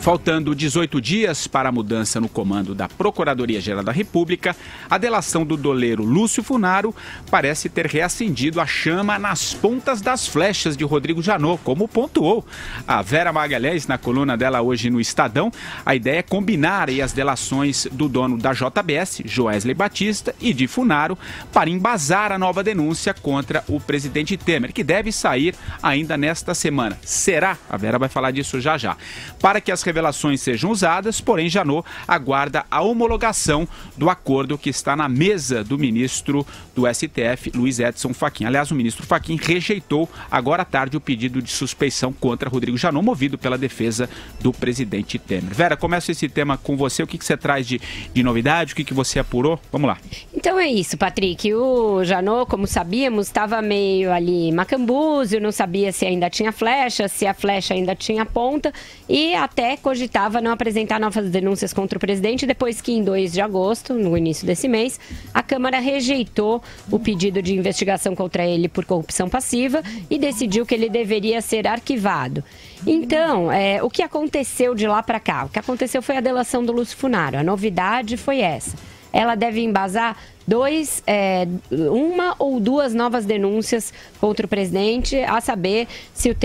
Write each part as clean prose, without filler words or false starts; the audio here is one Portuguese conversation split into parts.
Faltando 18 dias para a mudança no comando da Procuradoria-Geral da República, a delação do doleiro Lúcio Funaro parece ter reacendido a chama nas pontas das flechas de Rodrigo Janot, como pontuou a Vera Magalhães na coluna dela hoje no Estadão. A ideia é combinar aí as delações do dono da JBS, Joesley Batista, e de Funaro para embasar a nova denúncia contra o presidente Temer, que deve sair ainda nesta semana. Será? A Vera vai falar disso já já. Para que as revelações sejam usadas, porém Janot aguarda a homologação do acordo que está na mesa do ministro do STF, Luiz Edson Fachin. Aliás, o ministro Fachin rejeitou agora à tarde o pedido de suspeição contra Rodrigo Janot, movido pela defesa do presidente Temer. Vera, começa esse tema com você. O que você traz de novidade? O que você apurou? Vamos lá. Então é isso, Patrick. O Janot, como sabíamos, estava meio ali macambúzio, não sabia se ainda tinha flecha, se a flecha ainda tinha ponta, e até cogitava não apresentar novas denúncias contra o presidente, depois que em 2 de agosto, no início desse mês, a Câmara rejeitou o pedido de investigação contra ele por corrupção passiva e decidiu que ele deveria ser arquivado. Então, o que aconteceu de lá para cá? O que aconteceu foi a delação do Lúcio Funaro. A novidade foi essa. Ela deve embasar uma ou duas novas denúncias contra o presidente, a saber se o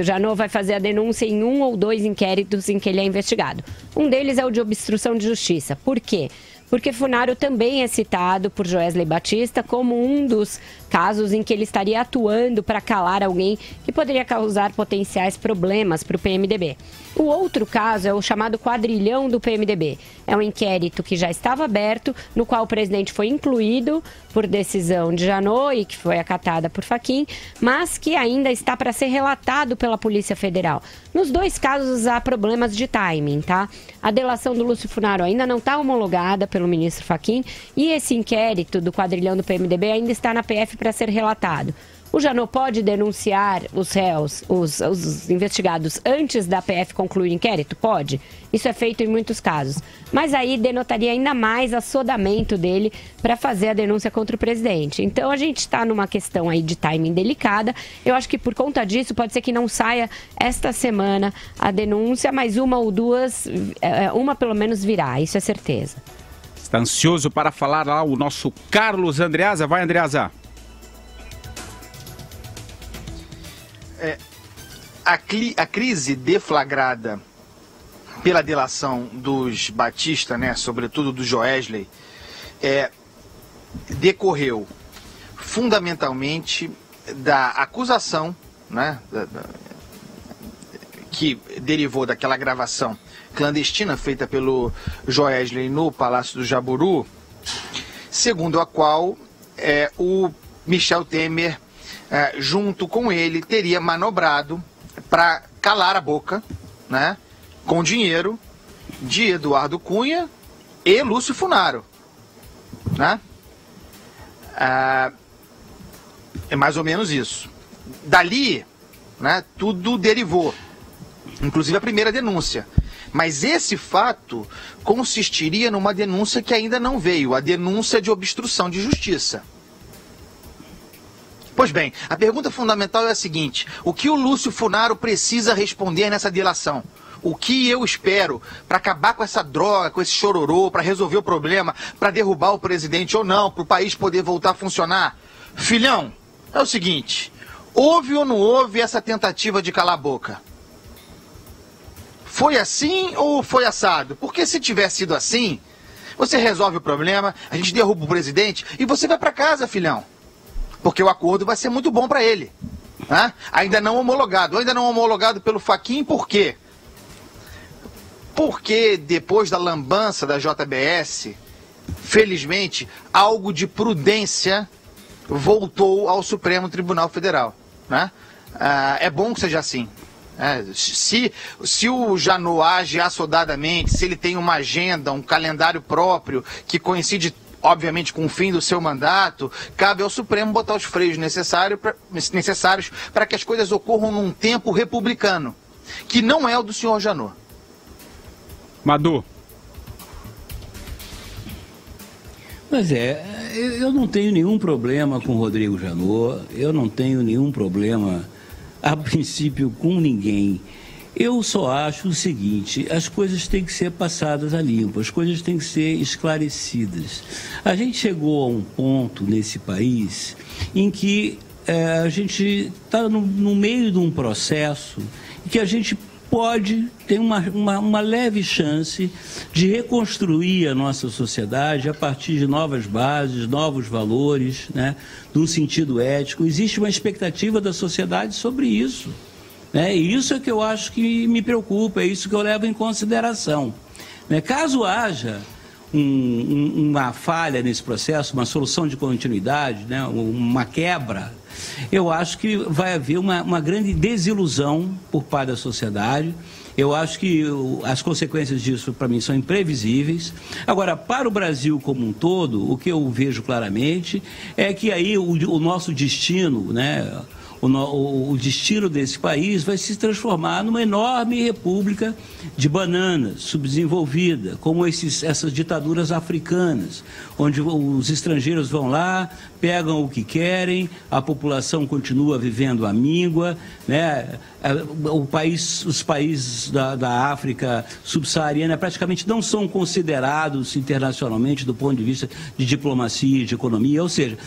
Janot vai fazer a denúncia em 1 ou 2 inquéritos em que ele é investigado. Um deles é o de obstrução de justiça. Por quê? Porque Funaro também é citado por Joesley Batista como um dos casos em que ele estaria atuando para calar alguém que poderia causar potenciais problemas para o PMDB. O outro caso é o chamado quadrilhão do PMDB. É um inquérito que já estava aberto, no qual o presidente foi incluído por decisão de Janot e que foi acatada por Fachin, mas que ainda está para ser relatado pela Polícia Federal. Nos 2 casos há problemas de timing, tá? A delação do Lúcio Funaro ainda não está homologada pelo ministro Fachin e esse inquérito do quadrilhão do PMDB ainda está na PF para ser relatado. O Janot pode denunciar os réus, os investigados, antes da PF concluir o inquérito? Pode. Isso é feito em muitos casos. Mas aí denotaria ainda mais assodamento dele para fazer a denúncia contra o presidente. Então a gente está numa questão aí de timing delicada. Eu acho que por conta disso pode ser que não saia esta semana a denúncia, mas 1 ou 2, uma pelo menos virá, isso é certeza. Está ansioso para falar lá o nosso Carlos Andreasa. Vai, Andreasa. A crise deflagrada pela delação dos Batista, né, sobretudo do Joesley, decorreu fundamentalmente da acusação, né, que derivou daquela gravação clandestina feita pelo Joesley no Palácio do Jaburu, segundo a qual o Michel Temer, junto com ele, teria manobrado para calar a boca, né, com dinheiro de Eduardo Cunha e Lúcio Funaro, né? É mais ou menos isso. Dali, né, tudo derivou, inclusive a primeira denúncia. Mas esse fato consistiria numa denúncia que ainda não veio, a denúncia de obstrução de justiça. Pois bem, a pergunta fundamental é a seguinte: o que o Lúcio Funaro precisa responder nessa delação? O que eu espero para acabar com essa droga, com esse chororô, para resolver o problema, para derrubar o presidente ou não, para o país poder voltar a funcionar? Filhão, é o seguinte: houve ou não houve essa tentativa de calar a boca? Foi assim ou foi assado? Porque se tiver sido assim, você resolve o problema, a gente derruba o presidente e você vai para casa, filhão. Porque o acordo vai ser muito bom para ele. Né? Ainda não homologado pelo Fachin, por quê? Porque depois da lambança da JBS, felizmente, algo de prudência voltou ao Supremo Tribunal Federal. Né? É bom que seja assim. Se o Janot age assodadamente, se ele tem uma agenda, um calendário próprio que coincide obviamente com o fim do seu mandato, cabe ao Supremo botar os freios necessários para que as coisas ocorram num tempo republicano, que não é o do senhor Janot. Madu. Pois eu não tenho nenhum problema com o Rodrigo Janot, eu não tenho nenhum problema, a princípio, com ninguém. Eu só acho o seguinte, as coisas têm que ser passadas a limpo, as coisas têm que ser esclarecidas. A gente chegou a um ponto nesse país em que a gente está no meio de um processo em que a gente pode ter uma leve chance de reconstruir a nossa sociedade a partir de novas bases, novos valores, né, de um sentido ético. Existe uma expectativa da sociedade sobre isso. E isso é que eu acho que me preocupa, é isso que eu levo em consideração. Caso haja uma falha nesse processo, uma solução de continuidade, uma quebra, eu acho que vai haver uma grande desilusão por parte da sociedade. Eu acho que as consequências disso, para mim, são imprevisíveis. Agora, para o Brasil como um todo, o que eu vejo claramente é que aí o nosso destino, o destino desse país vai se transformar numa enorme república de bananas, subdesenvolvida, como essas ditaduras africanas, onde os estrangeiros vão lá, pegam o que querem, a população continua vivendo à míngua, os países da África subsaariana praticamente não são considerados internacionalmente do ponto de vista de diplomacia e de economia, ou seja,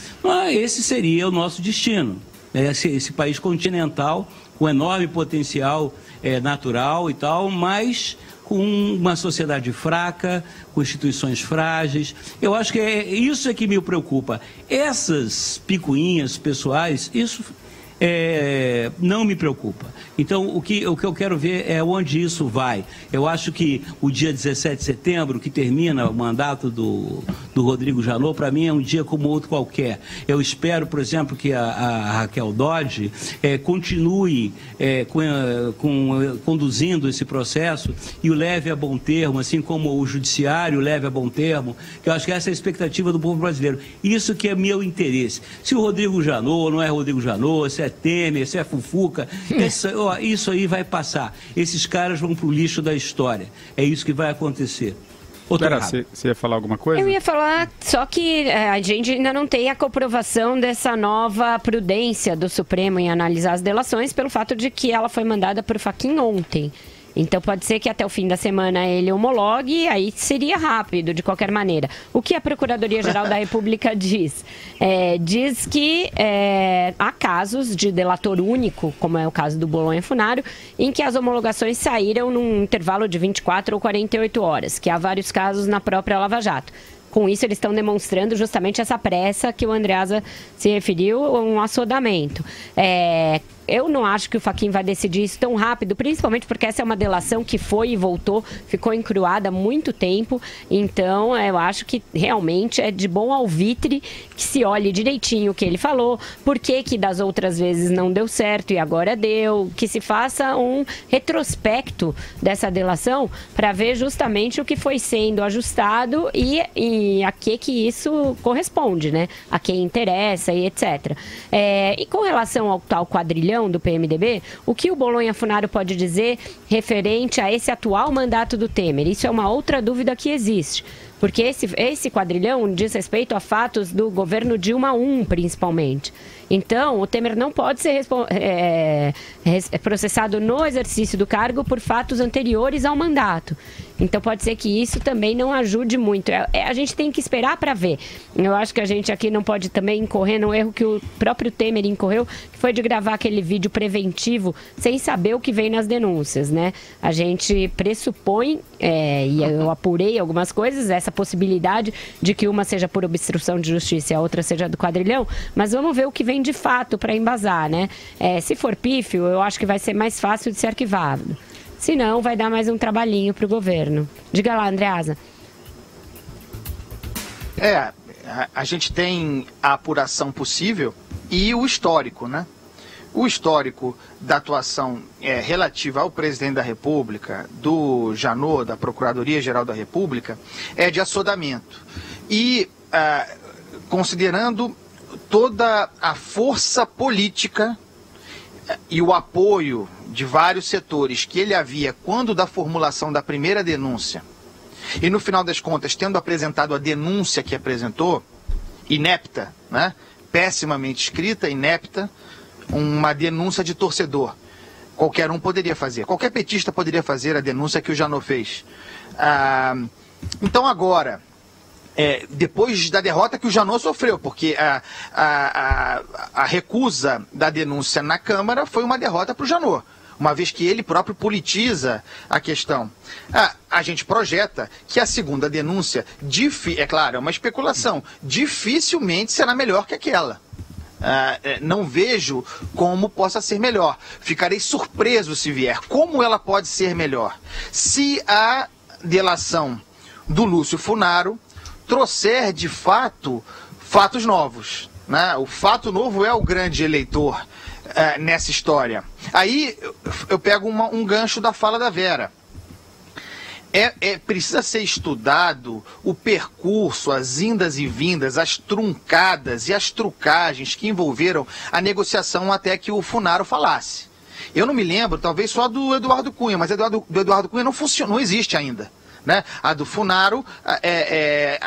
esse seria o nosso destino. Esse país continental, com enorme potencial natural e tal, mas com uma sociedade fraca, com instituições frágeis. Eu acho que isso é que me preocupa. Essas picuinhas pessoais, isso não me preocupa. Então, o que eu quero ver é onde isso vai. Eu acho que o dia 17 de setembro, que termina o mandato do Rodrigo Janot, para mim é um dia como outro qualquer. Eu espero, por exemplo, que a Raquel Dodge continue conduzindo esse processo e o leve a bom termo, assim como o judiciário leve a bom termo, que eu acho que essa é a expectativa do povo brasileiro. Isso que é meu interesse. Se o Rodrigo Janot não é Rodrigo Janot, se é Temer, se é Fufuca, isso aí vai passar. Esses caras vão pro lixo da história. É isso que vai acontecer. Pera, você ia falar alguma coisa? Eu ia falar, só que a gente ainda não tem a comprovação dessa nova prudência do Supremo em analisar as delações, pelo fato de que ela foi mandada por Fachin ontem. Então pode ser que até o fim da semana ele homologue, e aí seria rápido, de qualquer maneira. O que a Procuradoria-Geral da República diz? Diz que há casos de delator único, como é o caso do Bolonha Funaro, em que as homologações saíram num intervalo de 24 ou 48 horas, que há vários casos na própria Lava Jato. Com isso, eles estão demonstrando justamente essa pressa que o Andreasa se referiu, um assodamento. Eu não acho que o Fachin vai decidir isso tão rápido, principalmente porque essa é uma delação que foi e voltou, ficou encruada há muito tempo. Então, eu acho que realmente é de bom alvitre que se olhe direitinho o que ele falou, por que das outras vezes não deu certo e agora deu, que se faça um retrospecto dessa delação para ver justamente o que foi sendo ajustado e a que isso corresponde, a quem interessa e etc. E com relação ao tal quadrilhão do PMDB, o que o Bolonha Funaro pode dizer referente a esse atual mandato do Temer? Isso é uma outra dúvida que existe. Porque esse quadrilhão diz respeito a fatos do governo Dilma I, principalmente. Então, o Temer não pode ser processado no exercício do cargo por fatos anteriores ao mandato. Então, pode ser que isso também não ajude muito. A gente tem que esperar para ver. Eu acho que a gente aqui não pode também incorrer no erro que o próprio Temer incorreu, que foi de gravar aquele vídeo preventivo sem saber o que vem nas denúncias, A gente pressupõe, e eu apurei algumas coisas, essa possibilidade de que uma seja por obstrução de justiça e a outra seja do quadrilhão, mas vamos ver o que vem de fato para embasar, se for pífio, eu acho que vai ser mais fácil de ser arquivado. Se não, vai dar mais um trabalhinho para o governo. Diga lá, Andreasa. A gente tem a apuração possível e o histórico, O histórico da atuação relativa ao presidente da República, do Janot, da Procuradoria-Geral da República, é de assodamento. E considerando toda a força política e o apoio de vários setores que ele havia quando da formulação da primeira denúncia, e no final das contas, tendo apresentado a denúncia que apresentou, inepta, pessimamente escrita, inepta, uma denúncia de torcedor. Qualquer um poderia fazer. Qualquer petista poderia fazer a denúncia que o Janot fez. Então agora, depois da derrota que o Janot sofreu, porque a recusa da denúncia na Câmara foi uma derrota para o Janot, uma vez que ele próprio politiza a questão. A gente projeta que a segunda denúncia, é claro, é uma especulação, dificilmente será melhor que aquela. Não vejo como possa ser melhor. Ficarei surpreso se vier. Como ela pode ser melhor? Se a delação do Lúcio Funaro trouxer, de fato, fatos novos, né? O fato novo é o grande eleitor nessa história. Aí eu pego um gancho da fala da Vera. Precisa ser estudado o percurso, as indas e vindas, as truncadas e as trucagens que envolveram a negociação até que o Funaro falasse. Eu não me lembro, talvez só do Eduardo Cunha, mas do Eduardo Cunha não existe ainda. Né? A do Funaro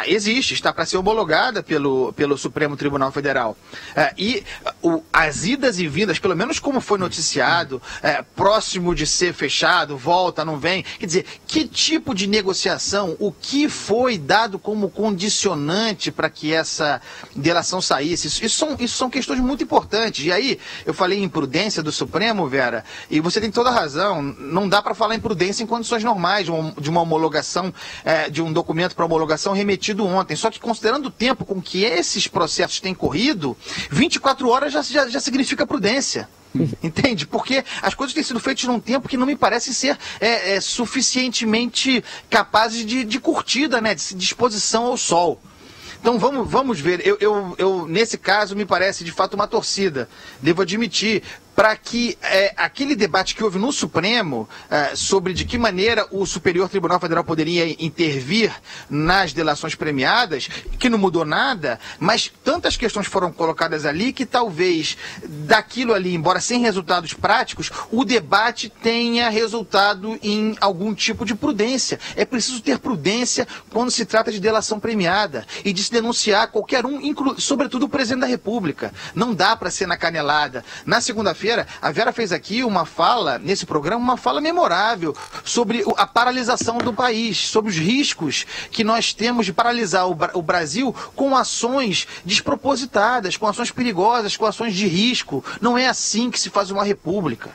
existe, está para ser homologada pelo Supremo Tribunal Federal. As idas e vindas, pelo menos como foi noticiado, próximo de ser fechado, volta, não vem. Quer dizer, que tipo de negociação, o que foi dado como condicionante para que essa delação saísse? Isso são questões muito importantes. E aí, eu falei em imprudência do Supremo, Vera, e você tem toda a razão. Não dá para falar em prudência em condições normais de uma homologação, de um documento para homologação remetido ontem. Só que considerando o tempo com que esses processos têm corrido, 24 horas já significa prudência. Entende? Porque as coisas têm sido feitas num tempo que não me parece ser suficientemente capazes de curtida, né? De exposição ao sol. Então vamos ver. Eu nesse caso me parece de fato uma torcida, devo admitir, para que aquele debate que houve no Supremo sobre de que maneira o Superior Tribunal Federal poderia intervir nas delações premiadas, que não mudou nada, mas tantas questões foram colocadas ali que talvez daquilo ali, embora sem resultados práticos, o debate tenha resultado em algum tipo de prudência. É preciso ter prudência quando se trata de delação premiada e de se denunciar qualquer um, sobretudo o presidente da República. Não dá para ser na canelada. Na segunda-feira, a Vera fez aqui uma fala, nesse programa, uma fala memorável sobre a paralisação do país, sobre os riscos que nós temos de paralisar o Brasil com ações despropositadas, com ações perigosas, com ações de risco. Não é assim que se faz uma república.